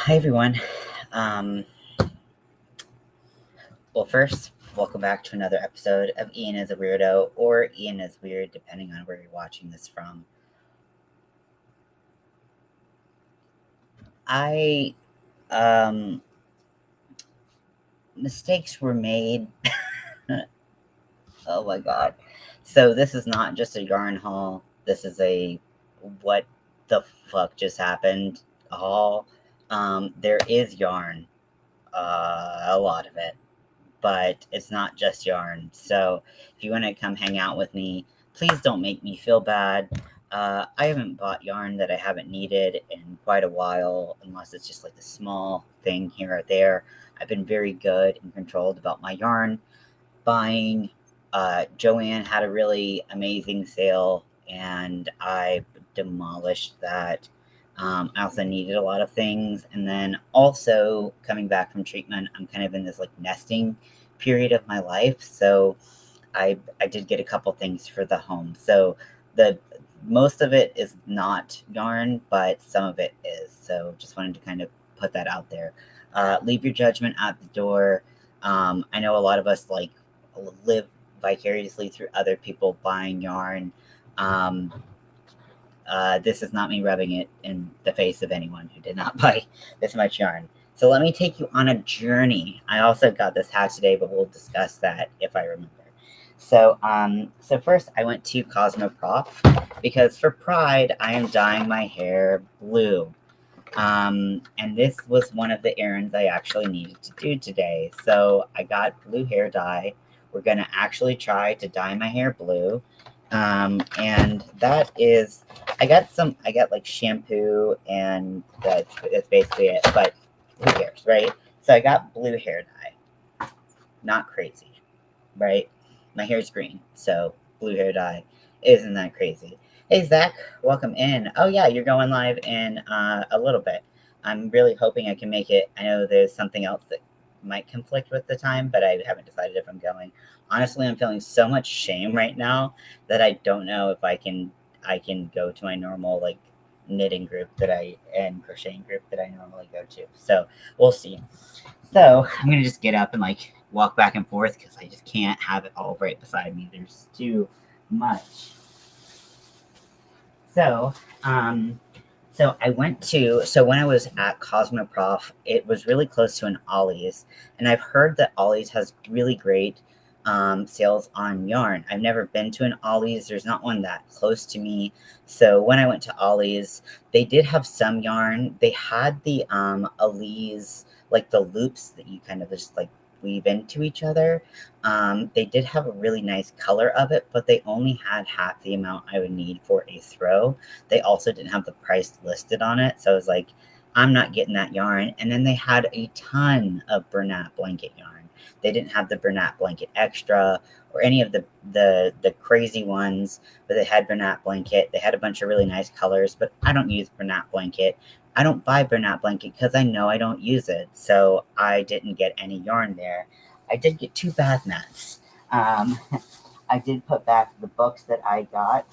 Hi, everyone. Um, first, welcome back to another episode of Ian is a Weirdo or Ian is Weird, depending on where you're watching this from. I, um, mistakes were made. Oh my god. So, this is not just a yarn haul. This is a what the fuck just happened haul. There is yarn, a lot of it. But it's not just yarn. So if you want to come hang out with me, please don't make me feel bad. I haven't bought yarn that I haven't needed in quite a while, unless it's just like a small thing here or there. I've been very good and controlled about my yarn buying. Joanne had a really amazing sale, and I demolished that. I also needed a lot of things, and then also coming back from treatment, I'm kind of in this like nesting period of my life, so I did get a couple things for the home. So the most of it is not yarn, but some of it is. So just wanted to kind of put that out there. Leave your judgment at the door. I know a lot of us like live vicariously through other people buying yarn. Um, this is not me rubbing it in the face of anyone who did not buy this much yarn. So let me take you on a journey. I also got this hat today, but we'll discuss that if I remember. So first I went to Cosmoprof because for Pride I am dyeing my hair blue. And this was one of the errands I actually needed to do today. So I got blue hair dye. We're gonna actually try to dye my hair blue. And that is, I got like shampoo, and that's basically it. But who cares, right? So I got blue hair dye. Not crazy, right? My hair's green, so blue hair dye isn't that crazy. Hey, Zach, welcome in. Oh, yeah, you're going live in a little bit. I'm really hoping I can make it. I know there's something else that might conflict with the time, but I haven't decided if I'm going. Honestly, I'm feeling so much shame right now that I don't know if I can go to my normal like knitting group and crocheting group that I normally go to. So we'll see. So I'm gonna just get up and like walk back and forth because I just can't have it all right beside me. There's too much. So, um, so when I was at Cosmoprof, it was really close to an Ollie's, and I've heard that Ollie's has really great sales on yarn. I've never been to an Ollie's. There's not one that close to me. So when I went to Ollie's, they did have some yarn. They had the Elise, like the loops that you kind of just like weave into each other. They did have a really nice color of it, but they only had half the amount I would need for a throw. They also didn't have the price listed on it, so I was like, I'm not getting that yarn. And then they had a ton of Bernat blanket yarn. They didn't have the Bernat blanket extra or any of the crazy ones, but they had Bernat blanket. They had a bunch of really nice colors, but I don't use Bernat blanket. I don't buy Bernat blanket because I know I don't use it, so I didn't get any yarn there. I did get 2 bath mats. Um, I did put back the books that I got.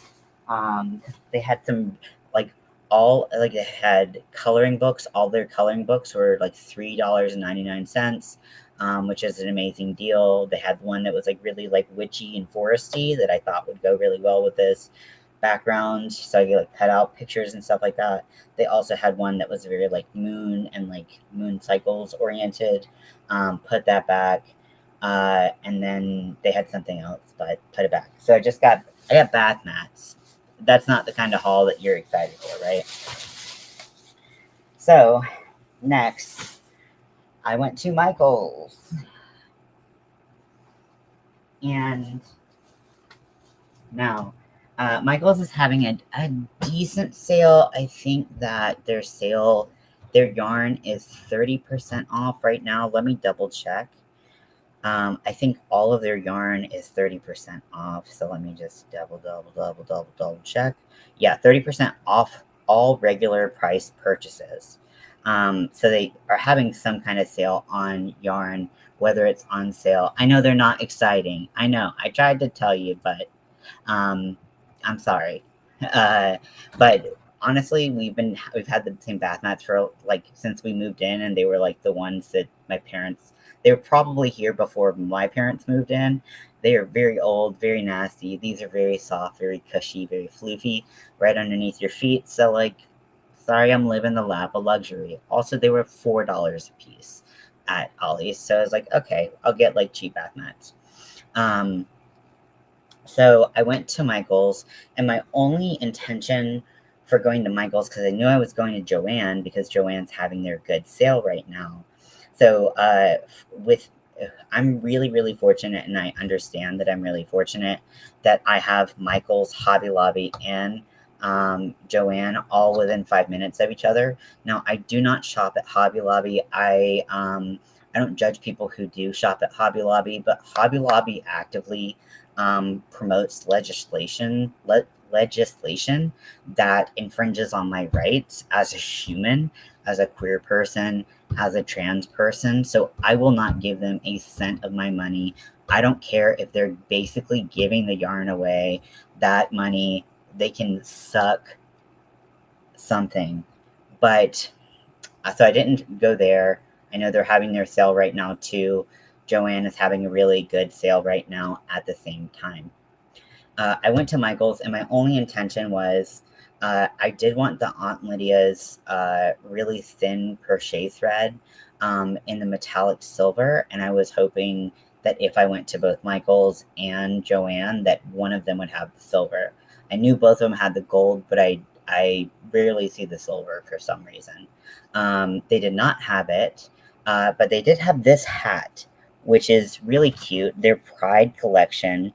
They had some like they had coloring books. All their coloring books were like $3.99, which is an amazing deal. They had one that was like really like witchy and foresty that I thought would go really well with this background, so I could like cut out pictures and stuff like that. They also had one that was very like moon and like moon cycles oriented. Put that back. And then they had something else, but put it back. So I got bath mats. That's not the kind of haul that you're excited for, right? So next, I went to Michael's, and now Michael's is having a decent sale. I think that their yarn is 30% off right now. Let me double check. I think all of their yarn is 30% off. So let me just double check. Yeah, 30% off all regular price purchases. So they are having some kind of sale on yarn, whether it's on sale. I know they're not exciting. I know. I tried to tell you, but I'm sorry. Uh, but honestly, we've had the same bath mats for like since we moved in, and they were like the ones that my parents, they were probably here before my parents moved in. They are very old, very nasty. These are very soft, very cushy, very floofy, right underneath your feet. So like, sorry, I'm living the lap of luxury. Also, they were $4 a piece at Ollie's, so I was like, okay, I'll get like cheap bath mats. So I went to Michael's, and my only intention for going to Michael's, because I knew I was going to Joann, because Joann's having their good sale right now. So with I'm really, really fortunate, and I understand that I'm really fortunate that I have Michael's, Hobby Lobby, and Joann all within 5 minutes of each other. Now, I do not shop at Hobby Lobby. I don't judge people who do shop at Hobby Lobby, but Hobby Lobby actively promotes legislation that infringes on my rights as a human, as a queer person, as a trans person. So I will not give them a cent of my money. I don't care if they're basically giving the yarn away. That money, they can suck something. But so I didn't go there. I know they're having their sale right now too. Joann is having a really good sale right now at the same time. I went to Michael's, and my only intention was I did want the Aunt Lydia's really thin crochet thread in the metallic silver, and I was hoping that if I went to both Michael's and Joann, that one of them would have the silver. I knew both of them had the gold, but I rarely see the silver for some reason. They did not have it, but they did have this hat, which is really cute. Their Pride collection.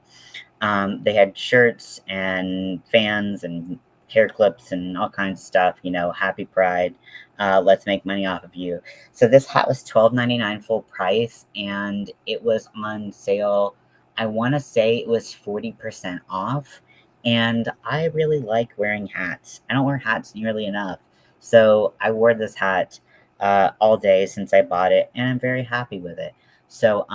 They had shirts and fans and hair clips and all kinds of stuff. You know, Happy Pride. Let's make money off of you. So this hat was $12.99 full price, and it was on sale. I want to say it was 40% off. And I really like wearing hats. I don't wear hats nearly enough. So I wore this hat all day since I bought it, and I'm very happy with it. So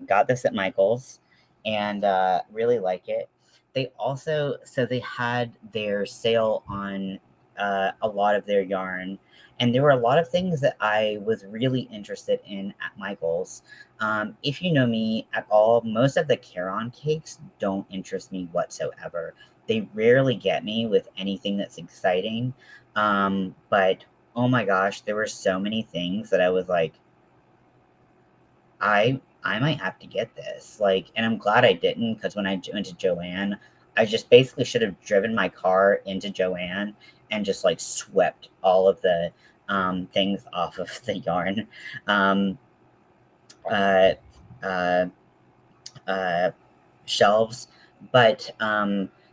got this at Michael's, and really like it. They also, so they had their sale on a lot of their yarn, and there were a lot of things that I was really interested in at Michael's. If you know me at all, most of the Caron cakes don't interest me whatsoever. They rarely get me with anything that's exciting. But oh my gosh, there were so many things that I was like, I might have to get this. Like, and I'm glad I didn't, because when I went to Joann, I just basically should have driven my car into Joann and just like swept all of the things off of the yarn. Um, uh, uh, uh, Shelves. But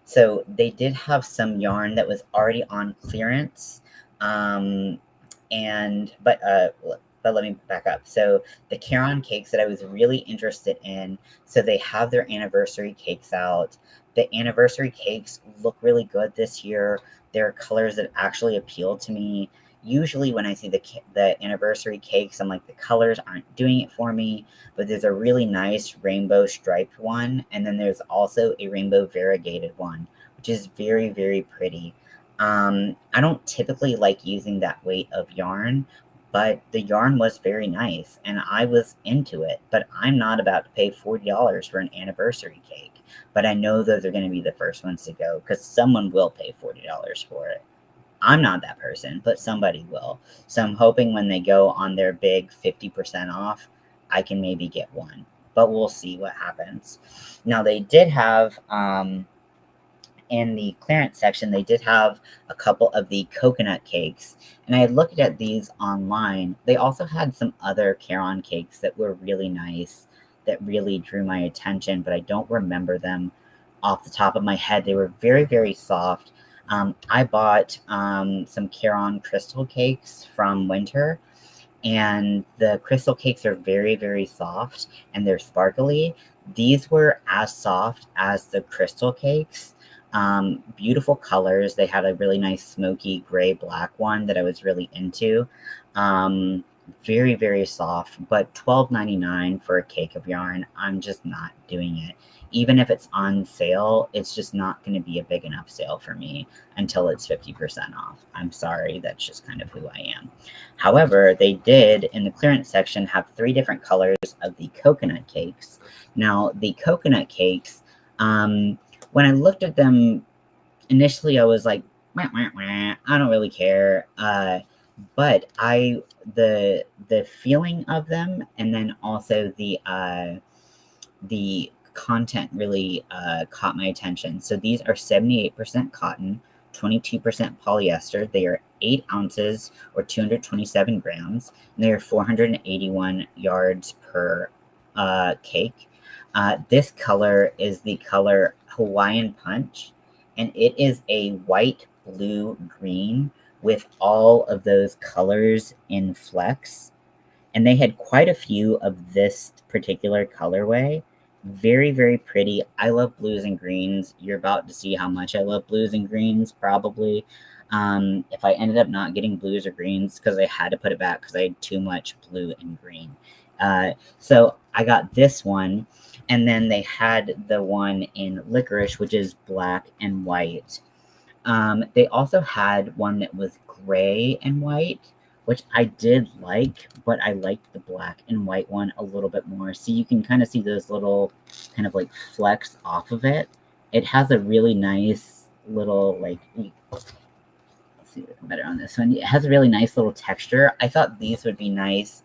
so they did have some yarn that was already on clearance. Um, and but let me back up. So the Caron cakes that I was really interested in, so they have their anniversary cakes out. The anniversary cakes look really good this year. There are colors that actually appeal to me. Usually when I see the anniversary cakes, I'm like, the colors aren't doing it for me. But there's a really nice rainbow striped one, and then there's also a rainbow variegated one, which is very, very pretty. I don't typically like using that weight of yarn, but the yarn was very nice, and I was into it. But I'm not about to pay $40 for an anniversary cake. But I know those are going to be the first ones to go, because someone will pay $40 for it. I'm not that person, but somebody will. So I'm hoping when they go on their big 50% off, I can maybe get one. But we'll see what happens. Now, they did have, in the clearance section, they did have a couple of the coconut cakes. And I had looked at these online. They also had some other Caron cakes that were really nice, that really drew my attention, but I don't remember them off the top of my head. They were very, very soft. I bought some Caron crystal cakes from Winter, and the crystal cakes are very, very soft, and they're sparkly. These were as soft as the crystal cakes. Beautiful colors. They had a really nice smoky gray black one that I was really into. Very, very soft, but $12.99 for a cake of yarn, I'm just not doing it. even if it's on sale, it's just not going to be a big enough sale for me until it's 50% off. I'm sorry, that's just kind of who I am. However, they did in the clearance section have 3 different colors of the coconut cakes. Now, the coconut cakes, when I looked at them initially, I was like, wah, wah, wah, I don't really care. But the feeling of them, and then also the content really caught my attention. So these are 78% cotton, 22% polyester. They are 8 ounces or 227 grams, and they are 481 yards per cake. This color is the color Hawaiian Punch, and it is a white, blue, green with all of those colors in flex. And they had quite a few of this particular colorway. Very, very pretty. I love blues and greens. You're about to see how much I love blues and greens, probably. If I ended up not getting blues or greens, because I had to put it back because I had too much blue and green. So I got this one, and then they had the one in licorice, which is black and white. They also had one that was gray and white, which I did like, but I liked the black and white one a little bit more. So you can kind of see those little kind of like flecks off of it. It has a really nice little like, let's see better on this one. It has a really nice little texture. I thought these would be nice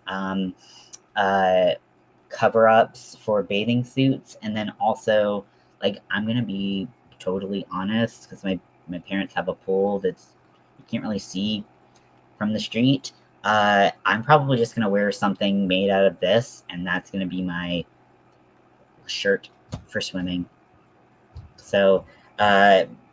cover-ups for bathing suits. And then also, like, I'm going to be totally honest, because my parents have a pool that's you can't really see from the street. I'm probably just going to wear something made out of this, and that's going to be my shirt for swimming. So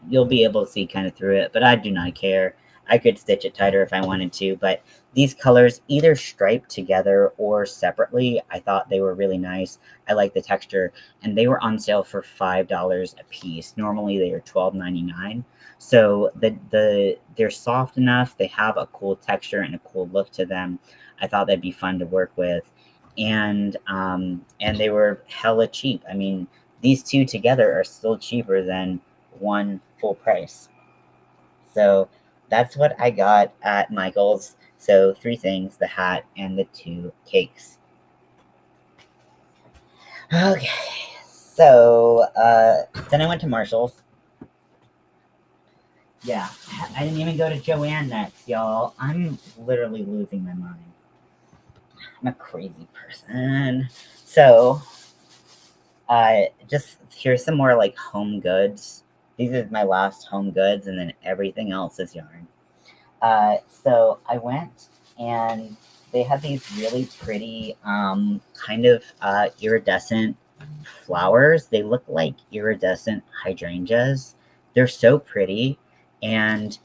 you'll be able to see kind of through it, but I do not care. I could stitch it tighter if I wanted to, but these colors, either striped together or separately, I thought they were really nice. I like the texture, and they were on sale for $5 a piece. Normally they are $12.99. So they're soft enough. They have a cool texture and a cool look to them. I thought that'd be fun to work with, and they were hella cheap. I mean, these two together are still cheaper than one full price. So that's what I got at Michael's. So 3 things, the hat and the 2 cakes. Okay, so then I went to Marshall's. Yeah, I didn't even go to Joann next, y'all. I'm literally losing my mind. I'm a crazy person. So, just here's some more like home goods. These are my last home goods, and then everything else is yarn. So I went, and they had these really pretty kind of iridescent flowers. They look like iridescent hydrangeas. They're so pretty, and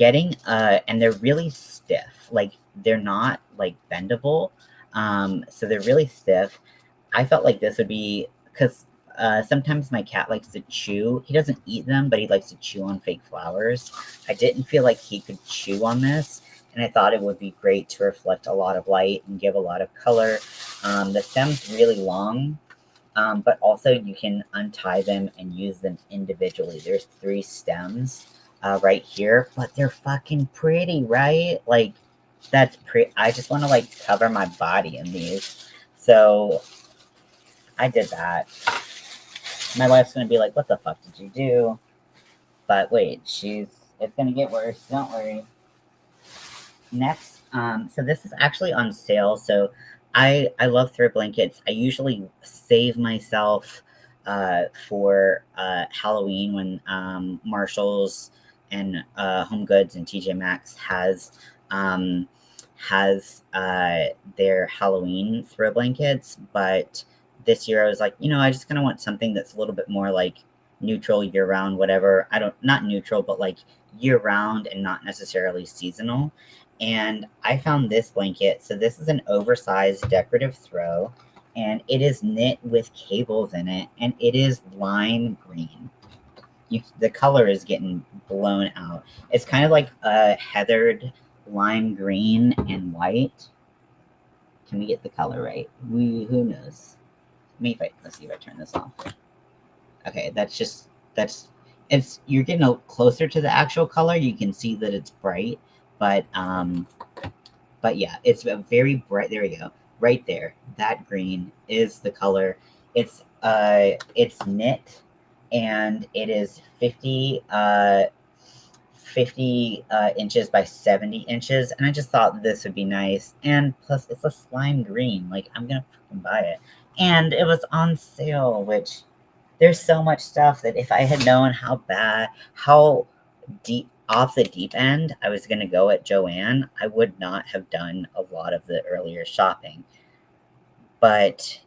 and they're really stiff. Like, they're not like bendable. So they're really stiff. I felt like this would be, because sometimes my cat likes to chew. He doesn't eat them, but he likes to chew on fake flowers. I didn't feel like he could chew on this, and I thought it would be great to reflect a lot of light and give a lot of color. The stem's really long, but also you can untie them and use them individually. There's 3 stems right here, but they're fucking pretty, right? Like, that's pretty. I just want to like cover my body in these. So I did that. My wife's gonna be like, what the fuck did you do? But wait, it's gonna get worse, don't worry. Next, so this is actually on sale. So I love thrift blankets. I usually save myself for Halloween when Marshall's and Home Goods and TJ Maxx has their Halloween throw blankets. But this year I was like, I just kind of want something that's a little bit more like neutral, year round, whatever. Not neutral, but like year round and not necessarily seasonal. And I found this blanket. So this is an oversized decorative throw, and it is knit with cables in it, and it is lime green. The color is getting blown out. It's kind of like a heathered lime green and white. Can we get the color right? Who knows? Let's see if I turn this off. Okay, it's you're getting closer to the actual color. You can see that it's bright, but yeah, it's a very bright. There we go. Right there, that green is the color. It's knit, and it is 50 inches by 70 inches, and I just thought this would be nice. And plus, it's a slime green. Like, I'm gonna fucking buy it. And it was on sale, which there's so much stuff that if I had known how deep off the deep end I was gonna go at Joann, I would not have done a lot of the earlier shopping. But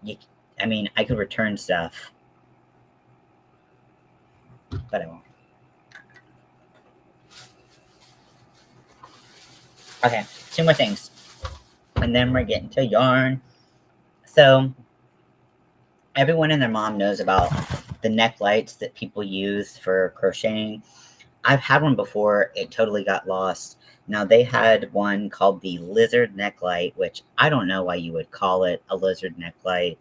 I mean, I could return stuff, but I won't. Okay, two more things, and then we're getting to yarn. So everyone and their mom knows about the neck lights that people use for crocheting. I've had one before. It totally got lost. Now, they had one called the lizard neck light, which I don't know why you would call it a lizard neck light.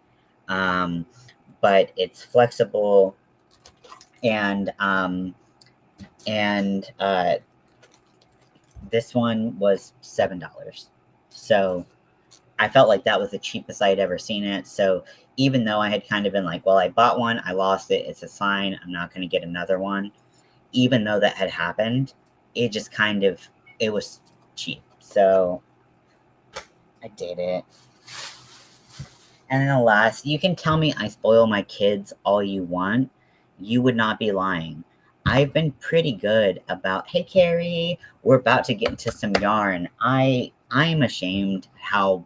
But it's flexible, and this one was $7. So I felt like that was the cheapest I'd ever seen it. So even though I had kind of been like, well, I bought one, I lost it, it's a sign, I'm not going to get another one. Even though that had happened, it just kind of, it was cheap. So I did it. And then the last, you can tell me I spoil my kids all you want. You would not be lying. I've been pretty good about, hey, Carrie, we're about to get into some yarn. I'm ashamed how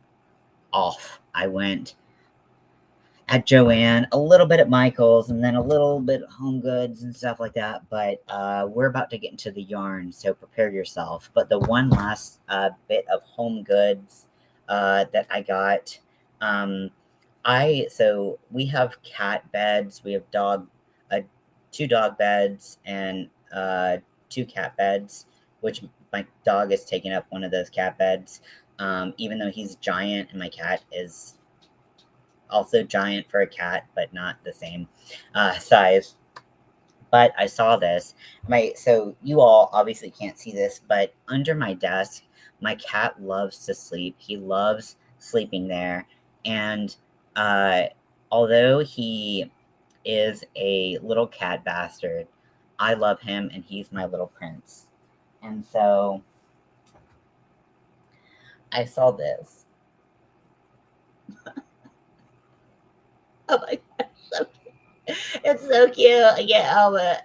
off I went at Joann, a little bit at Michael's, and then a little bit at Home Goods and stuff like that. But we're about to get into the yarn, so prepare yourself. But the one last bit of Home Goods that I got, so we have cat beds, we have two dog beds, and 2 cat beds, which my dog is taking up one of those cat beds, even though he's giant and my cat is also giant for a cat, but not the same size. But I saw this. So you all obviously can't see this, but under my desk, my cat loves to sleep. He loves sleeping there. And although he is a little cat bastard, I love him and he's my little prince. And so I saw this. Oh my God, so cute. It's so cute. I can't help it.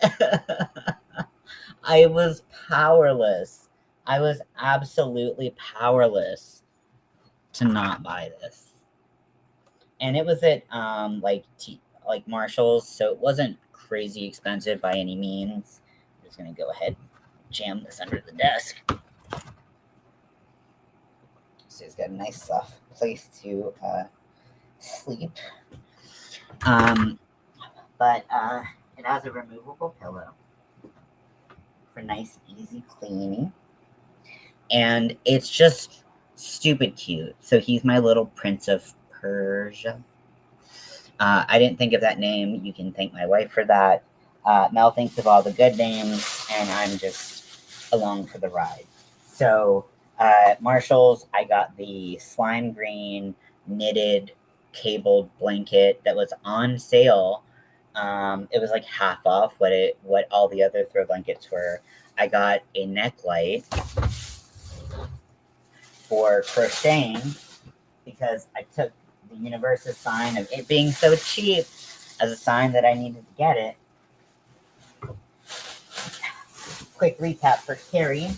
I was powerless. I was absolutely powerless to not buy this. And it was at like Marshall's, so it wasn't crazy expensive by any means. I'm just gonna go ahead and jam this under the desk. So it's got a nice soft place to sleep. But it has a removable pillow for nice, easy cleaning. And it's just stupid cute. So he's my little Prince of Persia. I didn't think of that name. You can thank my wife for that. Mel thinks of all the good names, and I'm just along for the ride. So, Marshall's, I got the slime green knitted cabled blanket that was on sale. It was like half off what all the other throw blankets were. I got a neck light for crocheting because I took the universe's sign of it being so cheap as a sign that I needed to get it. Quick recap for Carrie.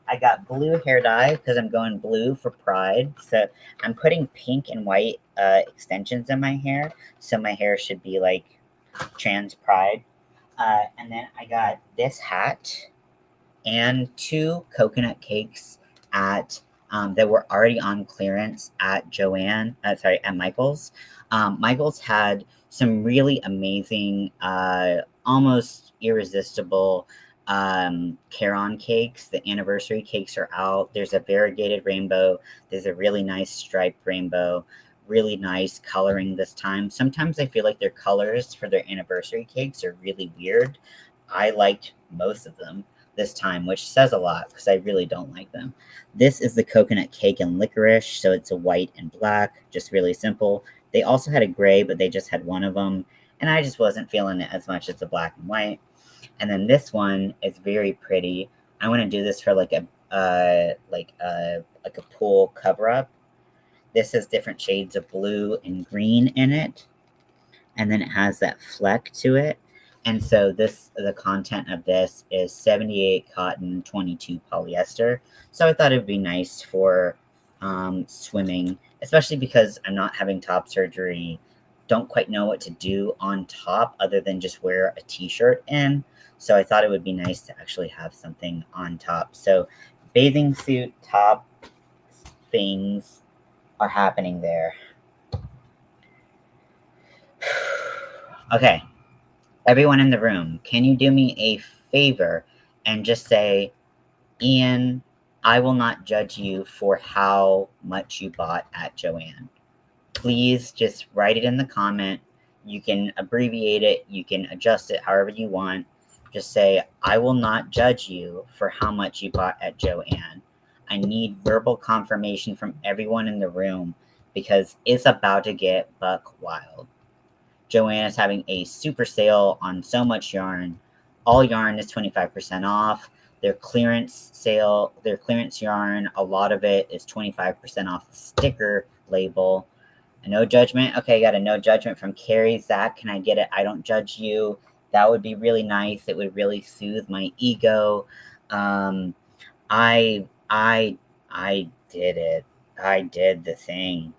I got blue hair dye because I'm going blue for Pride. So I'm putting pink and white extensions in my hair. So my hair should be like trans Pride. And then I got this hat and 2 coconut cakes at that were already on clearance at at Michael's. Michael's had some really amazing, almost irresistible Caron cakes. The anniversary cakes are out. There's a variegated rainbow. There's a really nice striped rainbow. really nice coloring this time. Sometimes I feel like their colors for their anniversary cakes are really weird. I liked most of them this time, which says a lot because I really don't like them. This is the coconut cake and licorice, so it's a white and black, just really simple. They also had a gray, but they just had one of them, and I just wasn't feeling it as much as the black and white. And then this one is very pretty. I want to do this for like a pool cover up. This has different shades of blue and green in it, and then it has that fleck to it. And so the content of this is 78 cotton, 22 polyester. So I thought it would be nice for swimming, especially because I'm not having top surgery. Don't quite know what to do on top other than just wear a t-shirt in. So I thought it would be nice to actually have something on top. So bathing suit top things are happening there. Okay, everyone in the room, can you do me a favor and just say, Ian, I will not judge you for how much you bought at Joann. Please just write it in the comment. You can abbreviate it. You can adjust it however you want. Just say, I will not judge you for how much you bought at Joann. I need verbal confirmation from everyone in the room because it's about to get buck wild. Joann is having a super sale on so much yarn. All yarn is 25% off. Their clearance sale, their clearance yarn, a lot of it is 25% off the sticker label. A no judgment. Okay, I got a no judgment from Carrie. Zach, can I get it? I don't judge you. That would be really nice. It would really soothe my ego. I did it. I did the thing.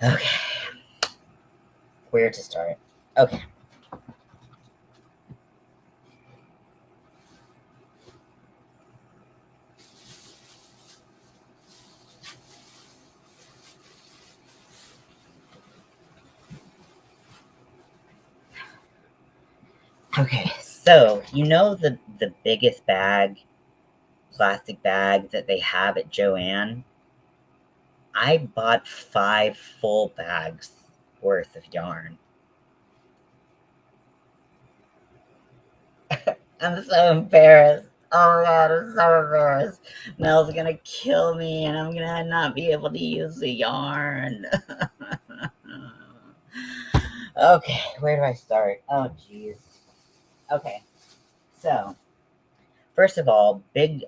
Okay. Where to start? Okay. Okay, so you know the biggest plastic bag that they have at Joann? I bought 5 full bags worth of yarn. I'm so embarrassed. Oh my god, I'm so embarrassed. Mel's gonna kill me and I'm gonna not be able to use the yarn. Okay, where do I start? Oh jeez. Okay, so first of all, Lion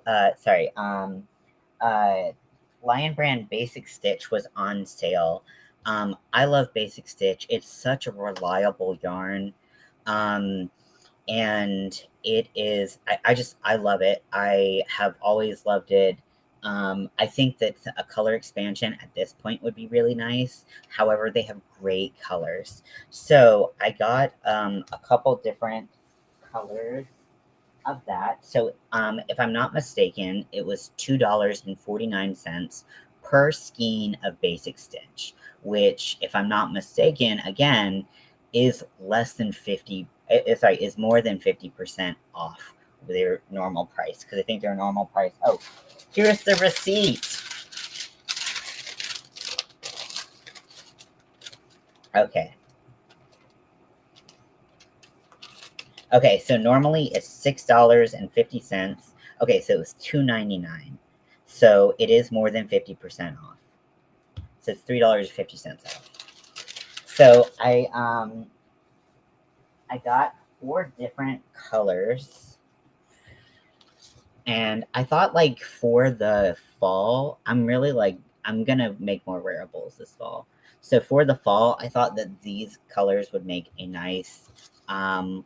Brand Basic Stitch was on sale. I love Basic Stitch. It's such a reliable yarn. And it is, I love it. I have always loved it. I think that a color expansion at this point would be really nice. However, they have great colors. So I got a couple different colors of that. So if I'm not mistaken, it was $2.49 per skein of Basic Stitch, which, if I'm not mistaken, again, is less than 50. Is more than 50% off their normal price, because I think their normal price. Oh, here's the receipt. Okay. Okay, so normally it's $6.50. Okay, so it was $2.99. So it is more than 50% off. So it's $3.50 off. So I got 4 different colors. And I thought, like, for the fall, I'm gonna make more wearables this fall. So for the fall, I thought that these colors would make a nice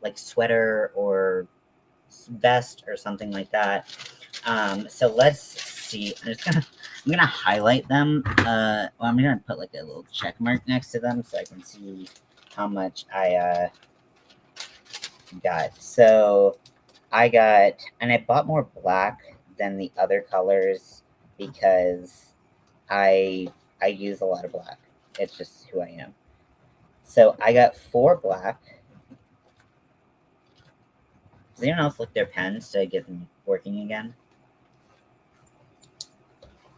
like sweater or vest or something like that. So let's see. I'm gonna highlight them. Well, I'm gonna put like a little check mark next to them so I can see how much I got. So I bought more black than the other colors because I use a lot of black. It's just who I am. So I got 4 black. Does anyone else lick their pens to get them working again?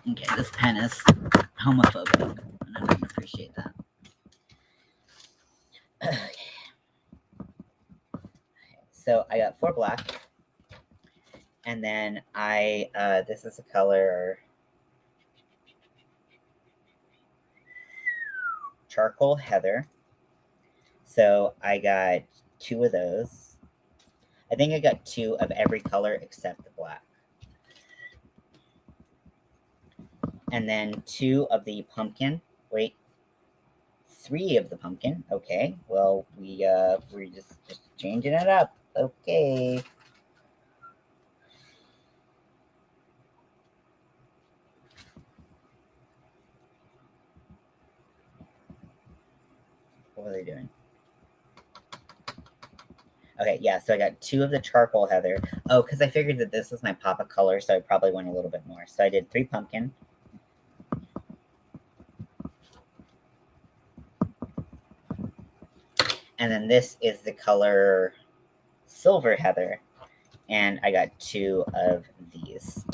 Okay, this pen is homophobic, and I don't appreciate that. Okay. So I got 4 black, and then this is a color charcoal heather. So I got 2 of those. I think I got 2 of every color except the black. And then 2 of the pumpkin. Wait, 3 of the pumpkin. Okay, well, we're just changing it up. Okay. What were they doing? Okay, yeah, so I got 2 of the charcoal heather. Oh, because I figured that this was my pop of color, so I probably went a little bit more. So I did 3 pumpkin. And then this is the color silver heather. And I got 2 of these.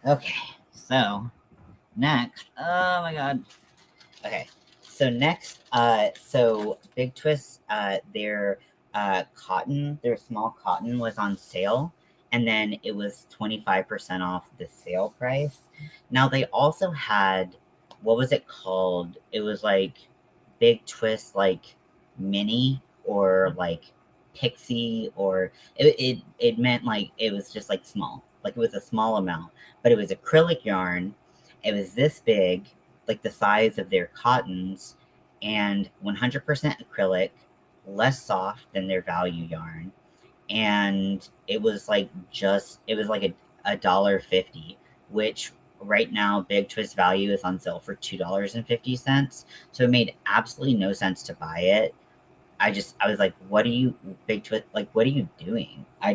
Okay, so next, oh my god. Okay, so next, so Big Twist, their their small cotton was on sale, and then it was 25% off the sale price. Now they also had, what was it called? It was like Big Twist, like mini or like pixie, or it meant like it was just like small, like it was a small amount, but it was acrylic yarn. It was this big, like the size of their cottons, and 100% acrylic, less soft than their value yarn. And it was like a $1.50, which right now Big Twist value is on sale for $2.50. So it made absolutely no sense to buy it. I was like, what are you, Big Twist, like, what are you doing? I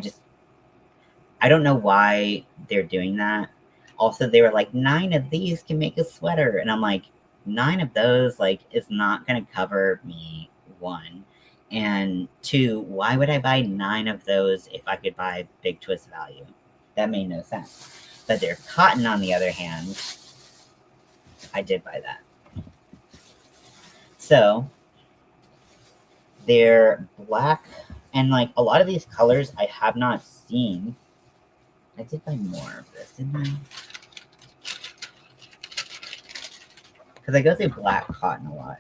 don't know why they're doing that. Also, they were like, 9 of these can make a sweater. And I'm like, 9 of those, like, is not going to cover me, 1. And 2, why would I buy 9 of those if I could buy Big Twist value? That made no sense. But their cotton, on the other hand, I did buy that. So, they're black, and like a lot of these colors I have not seen. I did buy more of this, didn't I? Because I go through black cotton a lot.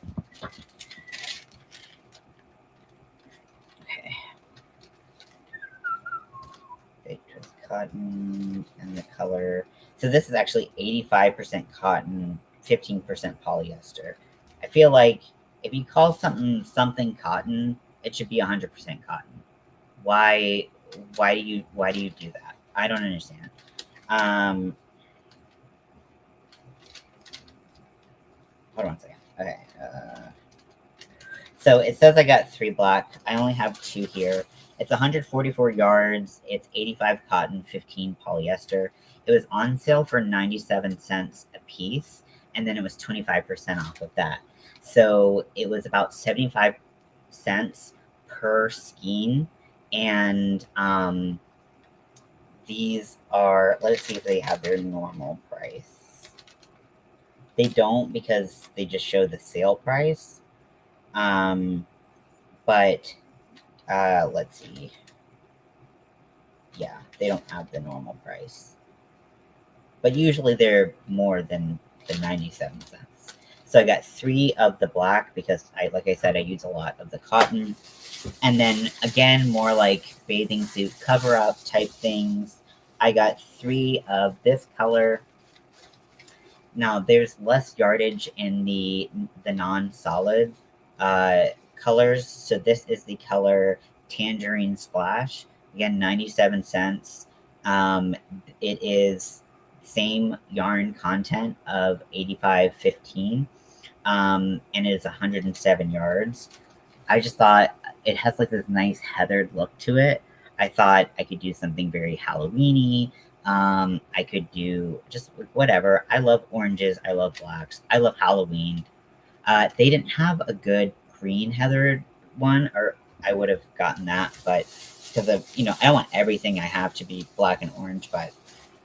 Okay. Big Twist cotton and the color. So this is actually 85% cotton, 15% polyester. I feel like if you call something cotton, it should be 100% cotton. Why do you do that? I don't understand. Hold on a second. Okay. So it says I got 3 black. I only have 2 here. It's 144 yards. It's 85 cotton, 15 polyester. It was on sale for 97 cents a piece, and then it was 25% off of that. So it was about 75 cents per skein. And these are, let's see if they have their normal price. They don't, because they just show the sale price. But let's see. Yeah, they don't have the normal price. But usually they're more than the 97 cents. So I got 3 of the black because like I said, I use a lot of the cotton. And then again, more like bathing suit cover up type things. I got 3 of this color. Now there's less yardage in the non-solid colors. So this is the color Tangerine Splash. Again, 97 cents. It is same yarn content of 85.15, and it is 107 yards. I just thought it has like this nice heathered look to it. I thought I could do something very Halloweeny. I could do just whatever. I love oranges. I love blacks. I love Halloween. They didn't have a good green heathered one, or I would have gotten that, but because of, I want everything I have to be black and orange, but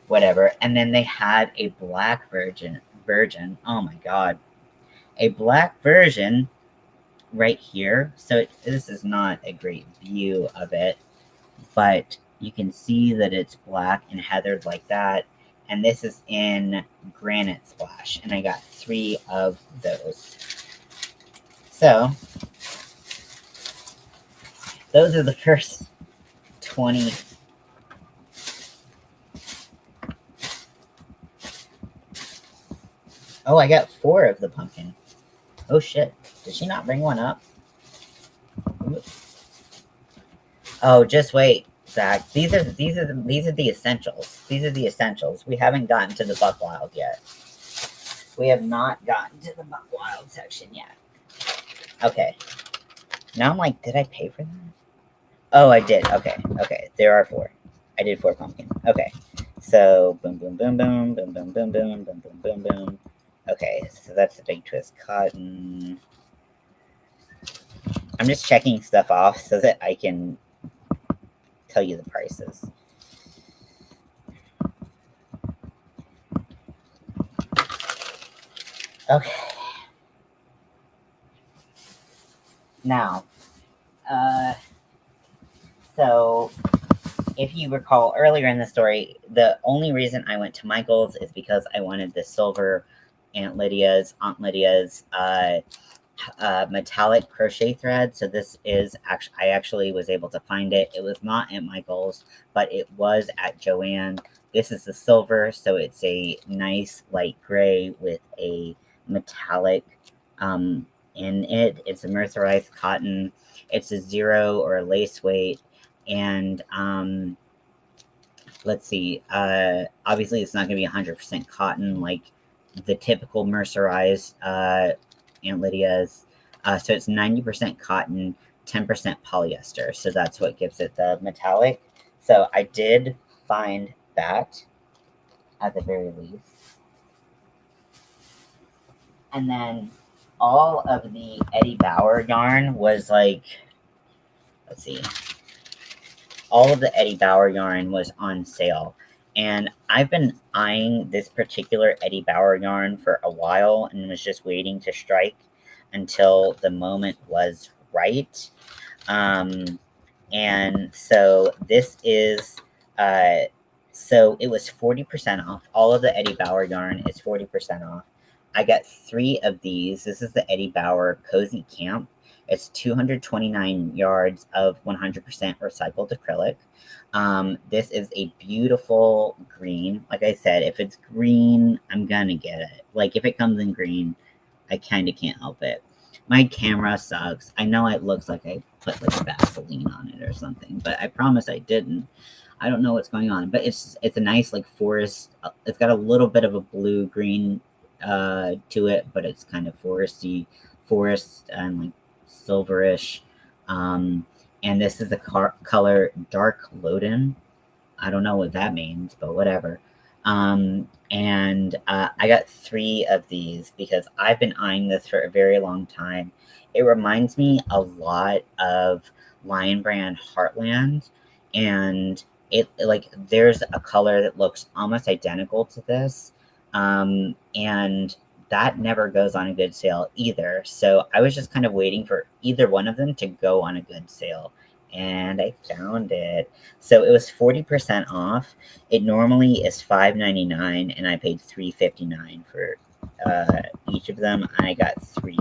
whatever. And then they had a black virgin. Oh my god, a black version right here. So this is not a great view of it, but you can see that it's black and heathered like that. And this is in Granite Splash, and I got 3 of those. So those are the first 20. Oh, I got 4 of the pumpkin. Oh shit! Did she not bring one up? Oh, just wait, Zach. These are the essentials. These are the essentials. We haven't gotten to the Buck Wild yet. We have not gotten to the Buck Wild section yet. Okay. Now I'm like, did I pay for that? Oh, I did. Okay. Okay. There are 4. I did 4 pumpkin. Okay. So boom, boom, boom, boom, boom, boom, boom, boom, boom, boom, boom, boom. Okay. So that's the Big Twist cotton. I'm just checking stuff off so that I can tell you the prices. Okay. Now, so if you recall earlier in the story, the only reason I went to Michael's is because I wanted the silver Aunt Lydia's metallic crochet thread. So this is I actually was able to find it. It was not at Michael's, but it was at Joann. This is the silver, so it's a nice light gray with a metallic in it. It's a mercerized cotton. It's a 0 or a lace weight, and let's see. Obviously, it's not going to be 100% cotton like the typical mercerized Aunt Lydia's. So it's 90% cotton, 10% polyester. So that's what gives it the metallic. So I did find that at the very least. And then all of the Eddie Bauer yarn was like, let's see. All of the Eddie Bauer yarn was on sale. And I've been eyeing this particular Eddie Bauer yarn for a while and was just waiting to strike until the moment was right. And so this is, so it was 40% off. All of the Eddie Bauer yarn is 40% off. I got 3 of these. This is the Eddie Bauer Cozy Camp. It's 229 yards of 100% recycled acrylic. This is a beautiful green. Like I said, if it's green, I'm gonna get it. Like if it comes in green, I kind of can't help it. My camera sucks. I know it looks like I put like Vaseline on it or something, but I promise I didn't. I don't know what's going on, but it's a nice like forest. It's got a little bit of a blue green to it, but it's kind of forest and like silverish. And this is the color Dark Loden. I don't know what that means, but whatever. And I got 3 of these because I've been eyeing this for a very long time. It reminds me a lot of Lion Brand Heartland, and it like there's a color that looks almost identical to this, and that never goes on a good sale either. So I was just kind of waiting for either one of them to go on a good sale, and I found it. So it was 40% off. It normally is $5.99, and I paid $3.59 for each of them. I got 3.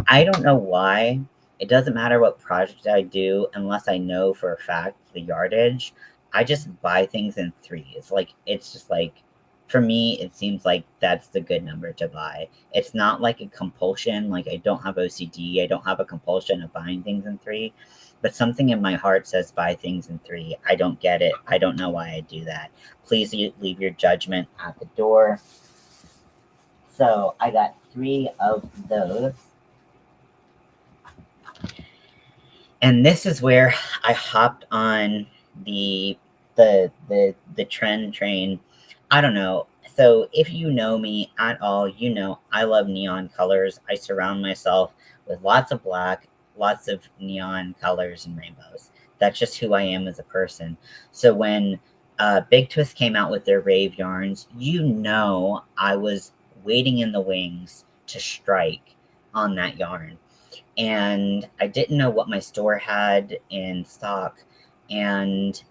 I don't know why. It doesn't matter what project I do unless I know for a fact the yardage. I just buy things in 3s. Like it's just like, for me, it seems like that's the good number to buy. It's not like a compulsion. Like I don't have OCD. I don't have a compulsion of buying things in 3. But something in my heart says buy things in 3. I don't get it. I don't know why I do that. Please leave your judgment at the door. So I got 3 of those. And this is where I hopped on the trend train. I don't know. So if you know me at all, you know I love neon colors. I surround myself with lots of black, lots of neon colors and rainbows. That's just who I am as a person. So when Big Twist came out with their rave yarns, you know I was waiting in the wings to strike on that yarn, and I didn't know what my store had in stock. And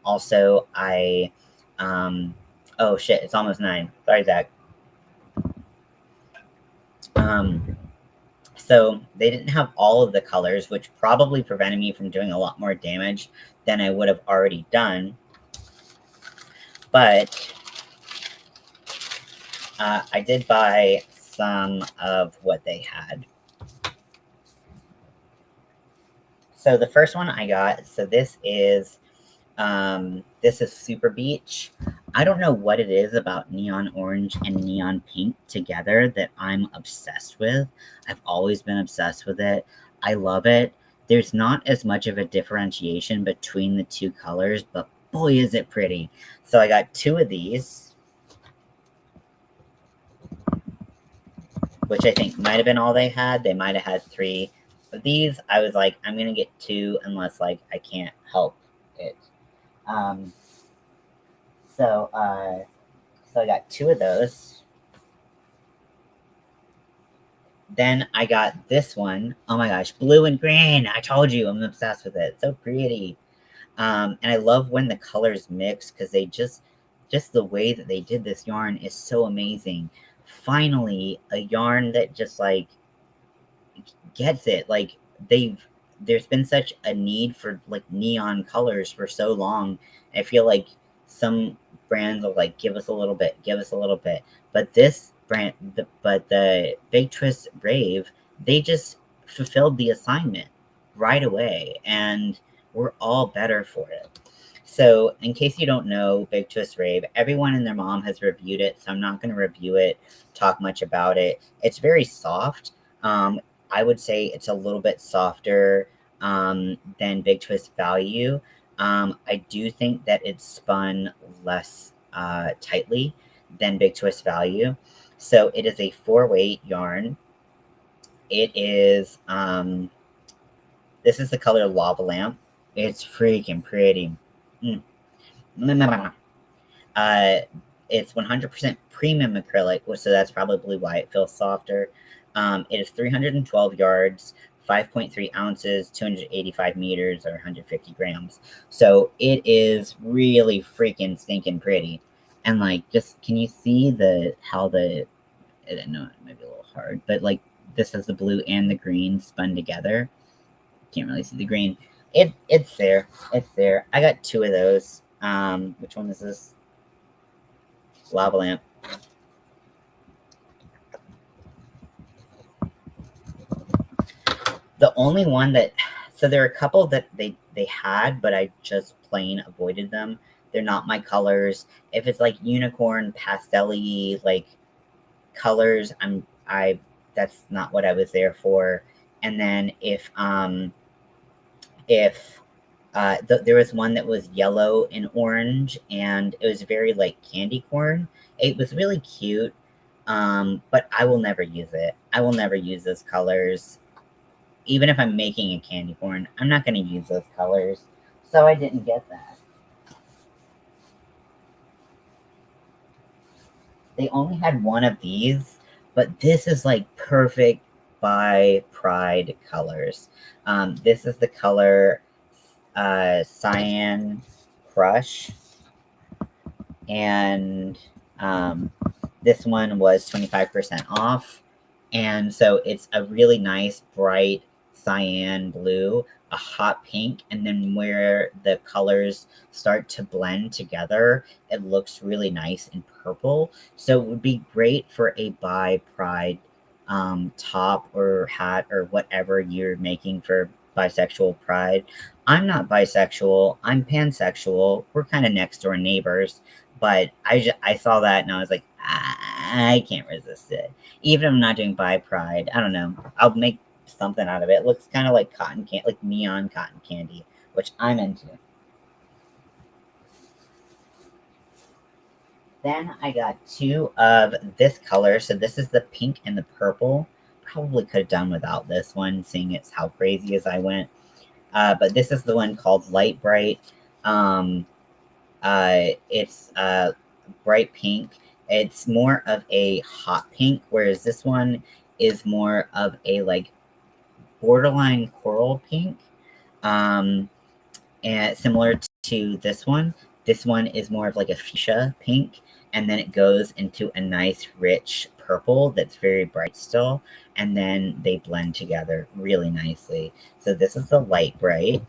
also, oh shit, it's almost 9. Sorry, Zach. So they didn't have all of the colors, which probably prevented me from doing a lot more damage than I would have already done. But I did buy some of what they had. So the first one I got, so this is Super Beach. I don't know what it is about neon orange and neon pink together that I'm obsessed with. I've always been obsessed with it. I love it. There's not as much of a differentiation between the two colors, but boy, is it pretty. So I got 2 of these, which I think might have been all they had. They might have had 3 of these. I was like, I'm going to get 2 unless, like, I can't help it. So I got 2 of those. Then I got this one. Oh my gosh, blue and green. I told you, I'm obsessed with it. It's so pretty. And I love when the colors mix, because they just the way that they did this yarn is so amazing. Finally, a yarn that just like gets it. Like there's been such a need for like neon colors for so long. I feel like some brands will like give us a little bit, but this brand, the Big Twist Rave, they just fulfilled the assignment right away, and we're all better for it. So, in case you don't know, Big Twist Rave, everyone and their mom has reviewed it, so I'm not going to review it, talk much about it. It's very soft. I would say it's a little bit softer than Big Twist Value. I do think that it's spun less tightly than Big Twist Value. So it is a 4-weight yarn. It is, this is the color Lava Lamp. It's freaking pretty. It's 100% premium acrylic, so that's probably why it feels softer. It is 312 yards, 5.3 ounces, 285 meters, or 150 grams. So it is really freaking stinking pretty. And like, just can you see how I don't know, it might be a little hard, but like this has the blue and the green spun together. Can't really see the green. It's there. It's there. I got 2 of those. Which one is this? Lava Lamp. The only one that, so there are a couple that they had, but I just plain avoided them. They're not my colors. If it's like unicorn, pastel-y, like colors, that's not what I was there for. And then if there was one that was yellow and orange, and it was very like candy corn. It was really cute, but I will never use it. I will never use those colors. Even if I'm making a candy corn, I'm not going to use those colors. So I didn't get that. They only had 1 of these, but this is like perfect by Pride colors. This is the color Cyan Crush, and this one was 25% off, and so it's a really nice bright cyan blue, a hot pink, and then where the colors start to blend together, it looks really nice in purple. So it would be great for a bi Pride top or hat or whatever you're making for bisexual Pride. I'm not bisexual, I'm pansexual. We're kind of next door neighbors, but I saw that and I was like, I can't resist it. Even if I'm not doing Buy Pride, I don't know. I'll make something out of it. It looks kind of like cotton candy, like neon cotton candy, which I'm into. Then I got two of this color. So this is the pink and the purple. Probably could have done without this one, seeing it's how crazy as I went. But this is the one called Light Bright. Um, it's bright pink. It's more of a hot pink, whereas this one is more of a like borderline coral pink. Um, and similar to this one. This one is more of like a fuchsia pink, and then it goes into a nice rich purple that's very bright still, and then they blend together really nicely. So this is the Light Bright.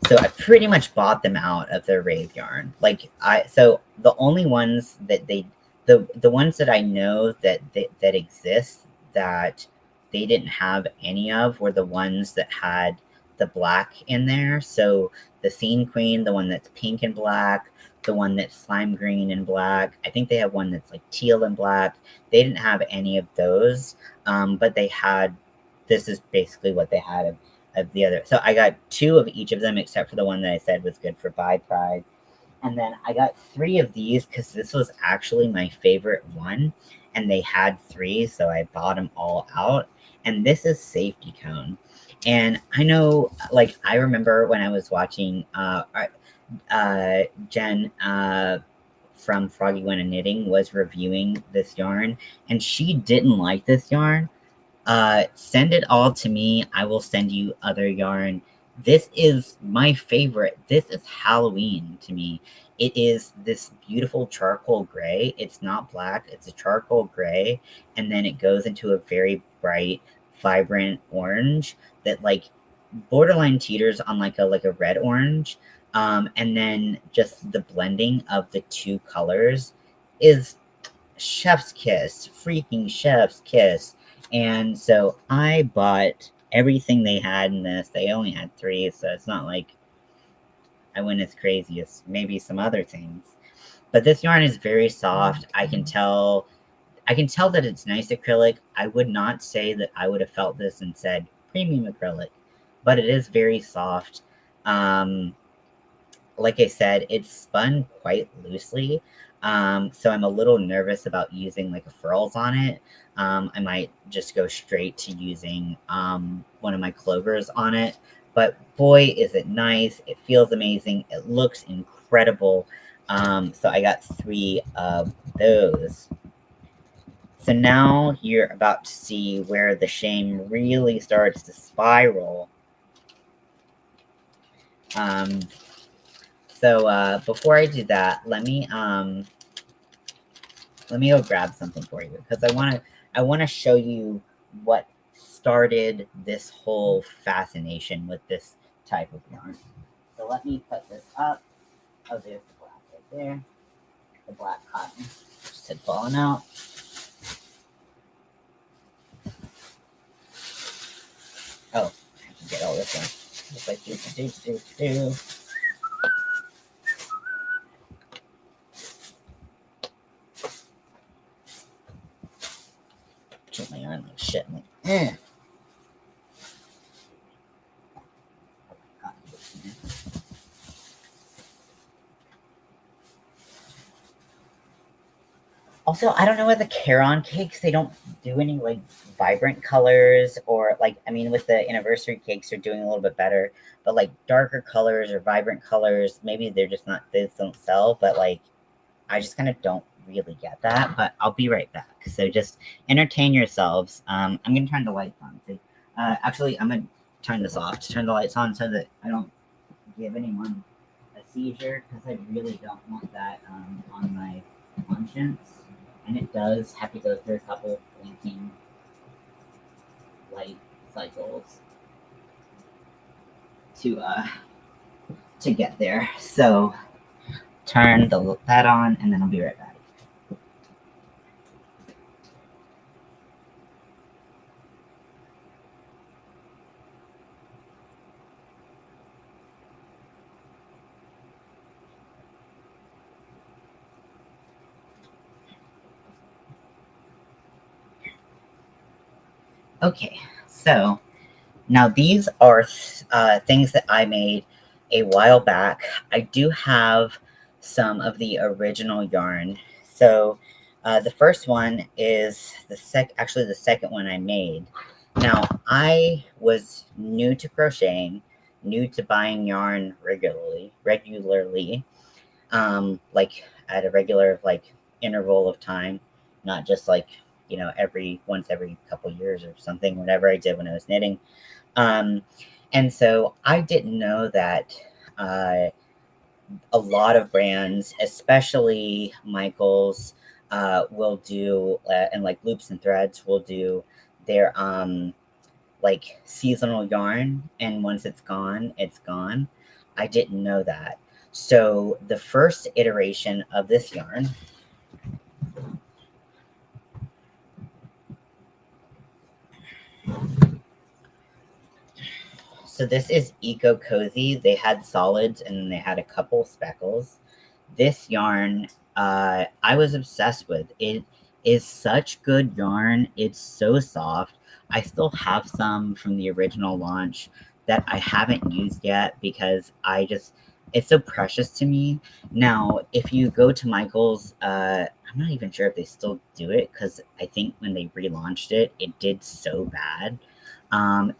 So I pretty much bought them out of their rave yarn. So the only ones that the ones that I know that exist that they didn't have any of were the ones that had the black in there. So the Scene Queen, the one that's pink and black, the one that's slime green and black. I think they have one that's like teal and black. They didn't have any of those, but they had. This is basically what they had of the other. So I got two of each of them, except for the one that I said was good for Buy Pride. And then I got three of these because this was actually my favorite one. And they had three, so I bought them all out. And this is Safety Cone. And I know, like, I remember when I was watching Jen from Froggy Went a Knitting was reviewing this yarn, and she didn't like this yarn. Send it all to me. I will send you other yarn. This is my favorite. This is Halloween to me. It is this beautiful charcoal gray. It's not black, it's a charcoal gray. And then it goes into a very bright, vibrant orange that like borderline teeters on like a red orange. And then just the blending of the two colors is chef's kiss, freaking chef's kiss. And so I bought everything they had in this. They only had three, so it's not like I went as crazy as maybe some other things. But this yarn is very soft. I can tell that it's nice acrylic. I would not say that I would have felt this and said premium acrylic, but it is very soft. Like I said, it's spun quite loosely. So I'm a little nervous about using like a furls on it. I might just go straight to using one of my clovers on it. But boy, is it nice. It feels amazing. It looks incredible. So I got three of those. So now you're about to see where the shame really starts to spiral. So before I do that, let me go grab something for you because I wanna show you what started this whole fascination with this type of yarn. So let me put this up. Oh, there's the black right there. The black cotton just had fallen out. Oh, I can get all this one. Just like do. Treat my yarn like shit. I'm like, eh. Also, I don't know with the Caron cakes, they don't do any like vibrant colors or like, I mean, with the anniversary cakes, they're doing a little bit better, but like darker colors or vibrant colors, maybe they're just not, they don't sell, but like, I just kind of don't really get that, but I'll be right back. So just entertain yourselves. I'm going to turn the lights on. See? Actually, I'm going to turn this off to turn the lights on so that I don't give anyone a seizure because I really don't want that on my conscience. And it does have to go through a couple blinking light cycles to get there. So turn that on, and then I'll be right back. Okay, so now these are things that I made a while back. I do have some of the original yarn. So the first one is actually the second one I made. Now I was new to crocheting, new to buying yarn regularly, like at a regular like interval of time, not just like every once every couple years or something. Whatever I did when I was knitting, um, and so I didn't know that uh, a lot of brands, especially Michaels, will do, and like Loops and Threads will do their like seasonal yarn, and once it's gone, it's gone. I didn't know that. So the first iteration of this yarn, so this is Eco Cozy. They had solids and then they had a couple speckles. This yarn, I was obsessed with. It is such good yarn. It's so soft. I still have some from the original launch that I haven't used yet because it's so precious to me. Now, if you go to Michael's, I'm not even sure if they still do it because I think when they relaunched it, it did so bad.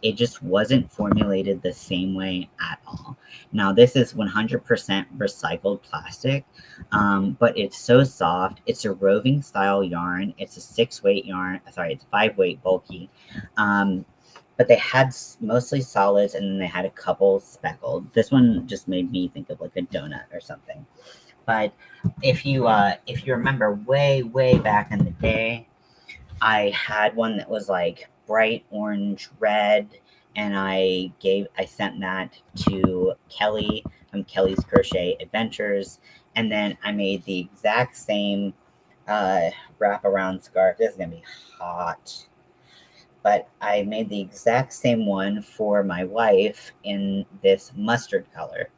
It just wasn't formulated the same way at all. Now, this is 100% recycled plastic, but it's so soft. It's a roving style yarn. It's a 6 weight yarn. Sorry, it's 5 weight bulky. But they had mostly solids and then they had a couple speckled. This one just made me think of like a donut or something. But if you remember way back in the day, I had one that was like bright orange red, and I sent that to Kelly from Kelly's Crochet Adventures, and then I made the exact same wraparound scarf. This is gonna be hot, but I made the exact same one for my wife in this mustard color.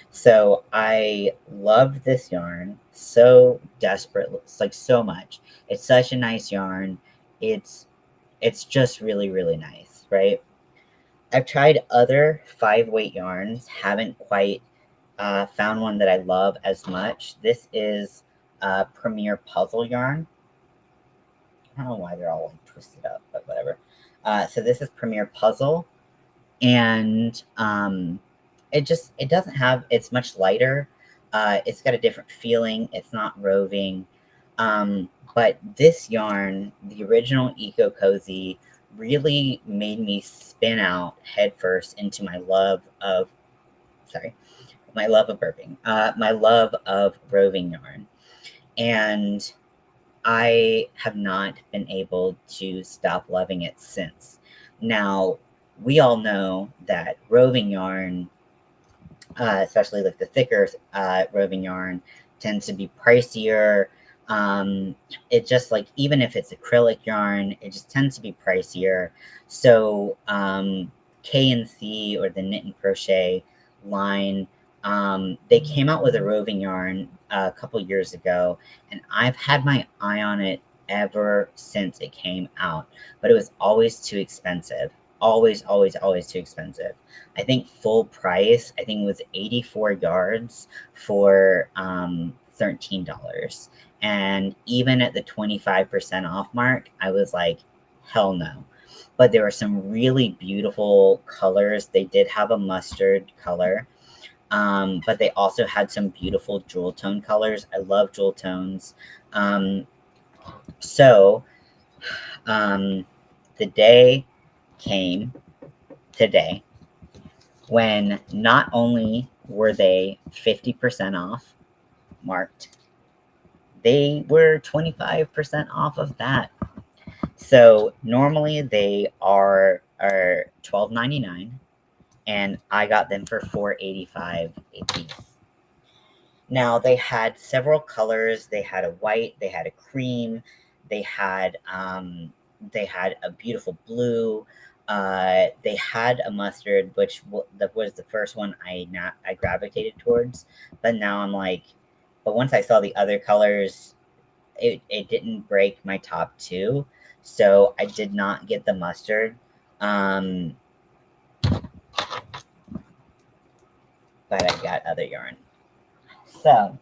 So I love this yarn so desperately, it's like so much. It's such a nice yarn. It's it's just really nice, right? I've tried other 5 weight yarns, haven't quite found one that I love as much. This is Premier Puzzle yarn. I don't know why they're all like twisted up, but whatever. So this is Premier Puzzle, and it doesn't have, it's much lighter. It's got a different feeling. It's not roving. But this yarn, the original Eco Cozy, really made me spin out headfirst into sorry, my love of burping, my love of roving yarn. And I have not been able to stop loving it since. Now, we all know that roving yarn, especially like the thicker roving yarn, tends to be pricier. It just like, even if it's acrylic yarn, it just tends to be pricier. So K&C, or the Knit and Crochet line, they came out with a roving yarn a couple years ago, and I've had my eye on it ever since it came out, but it was always too expensive. Always too expensive. I think full price, I think it was 84 yards for $13. And even at the 25% off mark, I was like, hell no. But there were some really beautiful colors. They did have a mustard color, but they also had some beautiful jewel tone colors. I love jewel tones. So the day came today when not only were they 50% off marked, they were 25% off of that. So normally they are $12.99, and I got them for $4.85 a piece. Now they had several colors. They had a white, they had a cream, they had a beautiful blue. They had a mustard, which that was the first one I gravitated towards. But now I'm like, but once I saw the other colors, it didn't break my top two. so I did not get the mustard. But I got other yarn. So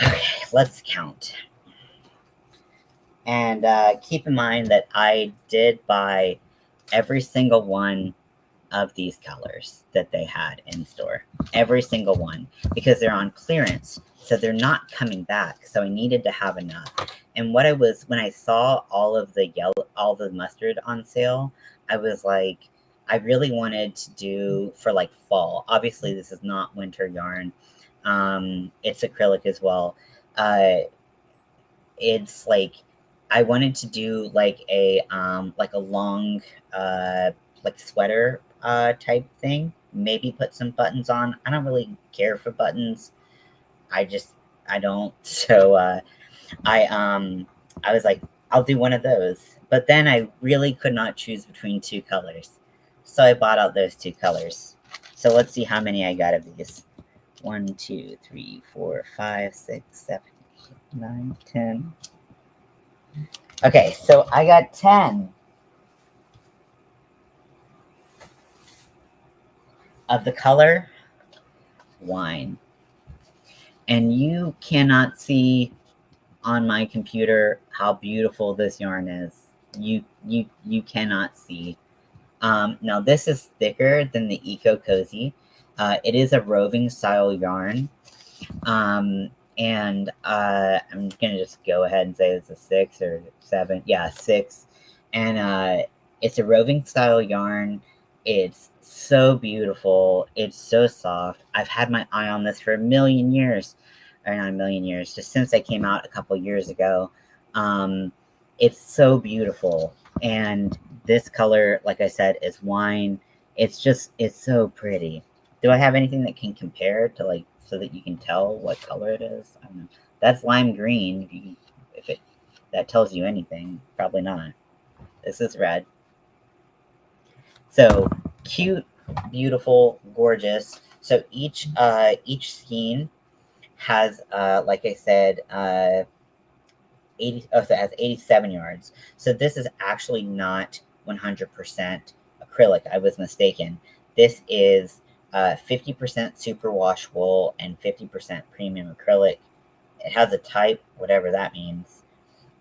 okay, let's count. And keep in mind that I did buy every single one of these colors that they had in store. Every single one. Because they're on clearance. So they're not coming back. So I needed to have enough. And what I was, when I saw all of the all the mustard on sale, I was like, I really wanted to do for like fall. Obviously, this is not winter yarn. It's acrylic as well. It's like, I wanted to do like a long like sweater type thing. Maybe put some buttons on. I don't really care for buttons. I don't. So I was like, I'll do one of those. But then I really could not choose between two colors. So I bought out those two colors. So let's see how many I got of these. 1, 2, 3, 4, 5, 6, 7, 8, 9, 10. Okay, so I got 10 of the color wine. And you cannot see on my computer how beautiful this yarn is. You cannot see. Now this is thicker than the Eco Cozy. It is a roving style yarn. And I'm gonna just go ahead and say it's a 6 or 7. Yeah, 6. And it's a roving style yarn. It's so beautiful. It's so soft. I've had my eye on this for a million years. Or not a million years, just since I came out a couple years ago. It's so beautiful. And this color, like I said, is wine. It's so pretty. Do I have anything that can compare to, like, so that you can tell what color it is? I don't know. That's lime green. If that tells you anything, probably not. This is red. So cute, beautiful, gorgeous. So each skein has, like I said, 80. Oh, so it has 87 yards. So this is actually not 100% acrylic. I was mistaken. This is 50% superwash wool and 50% premium acrylic. It has a type, whatever that means.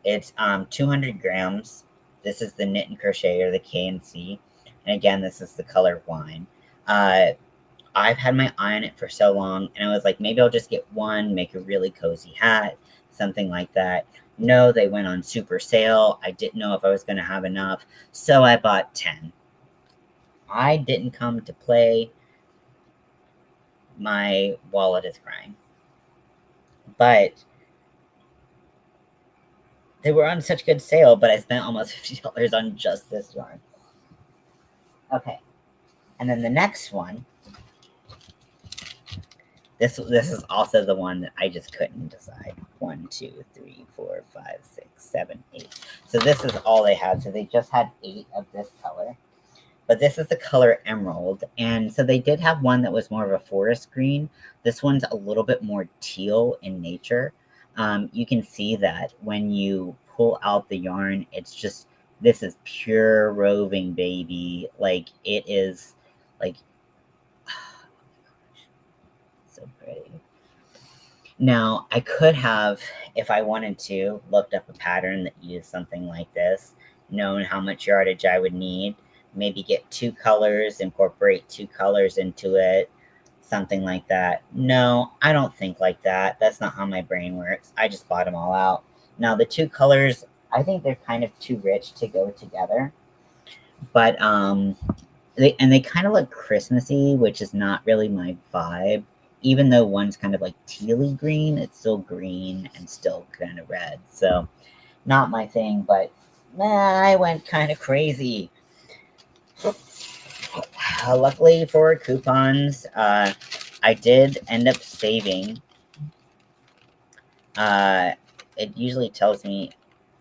It's 200 grams. This is the knit and crochet, or the KNC. And again, this is the color wine. I've had my eye on it for so long, and I was like, maybe I'll just get one, make a really cozy hat, something like that. No, they went on super sale. I didn't know if I was going to have enough, so I bought 10. I didn't come to play. My wallet is crying. But they were on such good sale, but I spent almost $50 on just this yarn. Okay. And then the next one, this is also the one that I just couldn't decide. 1, 2, 3, 4, 5, 6, 7, 8. So this is all they had. So they just had 8 of this color. But this is the color Emerald. And so they did have one that was more of a forest green. This one's a little bit more teal in nature. You can see that when you pull out the yarn, it's just, this is pure roving, baby. Like, it is, like, so pretty. Now, I could have, if I wanted to, looked up a pattern that used something like this, known how much yardage I would need, maybe get 2 colors, incorporate 2 colors into it, something like that. No, I don't think like that. That's not how my brain works. I just bought them all out. Now, the 2 colors, I think they're kind of too rich to go together. But, they kind of look Christmassy, which is not really my vibe. Even though one's kind of like tealy green, it's still green and still kind of red. So, not my thing, but I went kind of crazy. Luckily for coupons, I did end up saving. It usually tells me,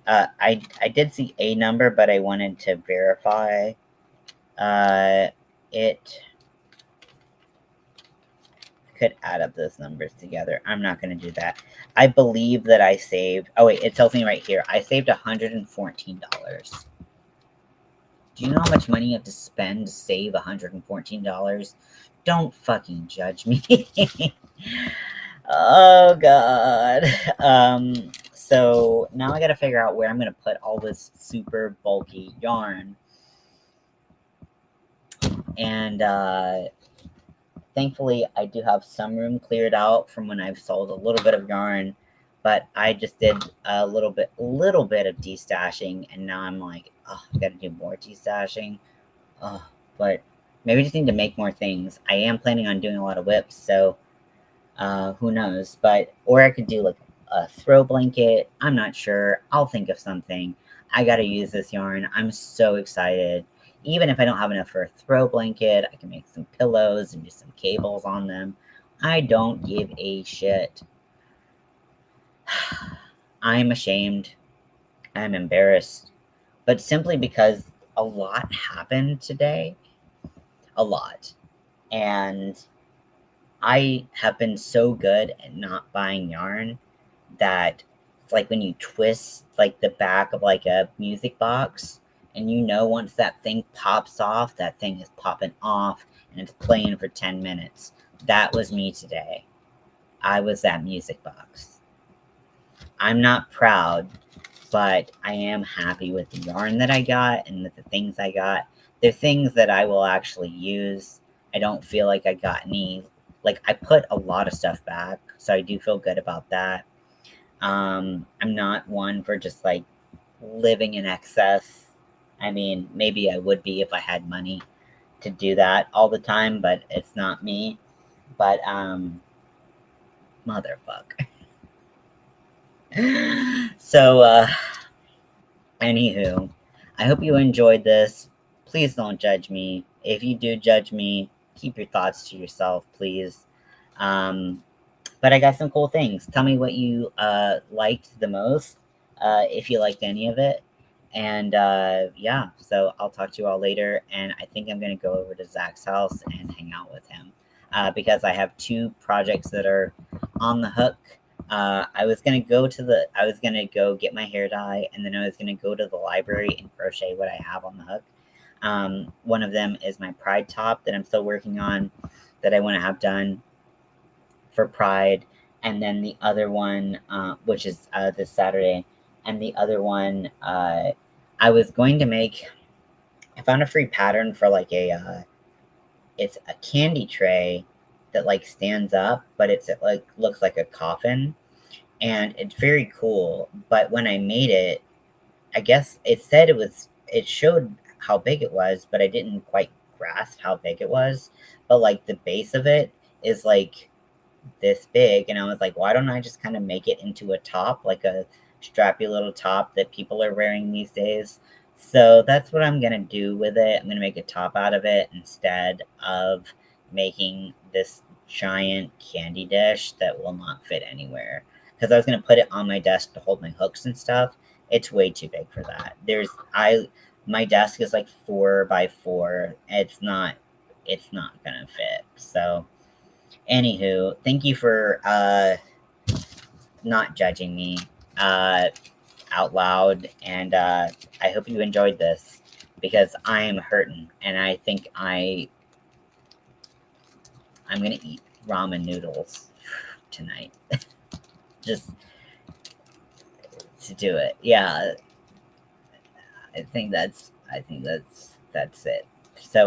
I did see a number, but I wanted to verify it, could add up those numbers together. I'm not going to do that. I believe that I saved, oh wait, it tells me right here, I saved $114. Do you know how much money you have to spend to save $114? Don't fucking judge me. Oh god. So now I gotta figure out where I'm gonna put all this super bulky yarn. And thankfully I do have some room cleared out from when I've sold a little bit of yarn, but I just did a little bit of destashing, and now I'm like, oh, I gotta do more destashing. Oh, but maybe I just need to make more things. I am planning on doing a lot of whips, so who knows? But or I could do like a throw blanket. I'm not sure. I'll think of something. I gotta use this yarn. I'm so excited. Even if I don't have enough for a throw blanket, I can make some pillows and do some cables on them. I don't give a shit. I'm ashamed. I'm embarrassed. But simply because a lot happened today. A lot. And I have been so good at not buying yarn that it's like when you twist like the back of like a music box, and you know once that thing pops off, that thing is popping off and it's playing for 10 minutes. That was me today. I was that music box. I'm not proud, but I am happy with the yarn that I got and with the things I got. They're things that I will actually use. I don't feel like I got any, like I put a lot of stuff back, so I do feel good about that. I'm not one for just like living in excess. I mean, maybe I would be if I had money to do that all the time, but it's not me. But motherfuck. So anywho, I hope you enjoyed this. Please don't judge me. If you do judge me, keep your thoughts to yourself, please. But I got some cool things. Tell me what you liked the most, if you liked any of it. And yeah, so I'll talk to you all later. And I think I'm going to go over to Zach's house and hang out with him because I have 2 projects that are on the hook. I was gonna go get my hair dye, and then I was gonna go to the library and crochet what I have on the hook. One of them is my Pride top that I'm still working on, that I want to have done for Pride, and then the other one, which is this Saturday, and the other one, I was going to make. I found a free pattern for like it's a candy tray that like stands up, but it like looks like a coffin, and it's very cool. But when I made it, I guess it said it showed how big it was, but I didn't quite grasp how big it was. But like the base of it is like this big, and I was like, why don't I just kind of make it into a top, like a strappy little top that people are wearing these days? So that's what I'm gonna do with it. I'm gonna make a top out of it instead of making this giant candy dish that will not fit anywhere, because I was gonna put it on my desk to hold my hooks and stuff. It's way too big for that. My desk is like 4x4. It's not gonna fit. So anywho, thank you for not judging me out loud, and I hope you enjoyed this, because I am hurting, and I think I'm gonna eat ramen noodles tonight. Just to do it. Yeah, I think that's it. So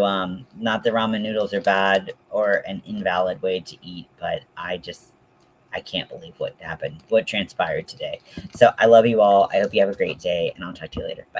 not that ramen noodles are bad or an invalid way to eat, but I can't believe what happened, what transpired today. So I love you all. I hope you have a great day, and I'll talk to you later. Bye.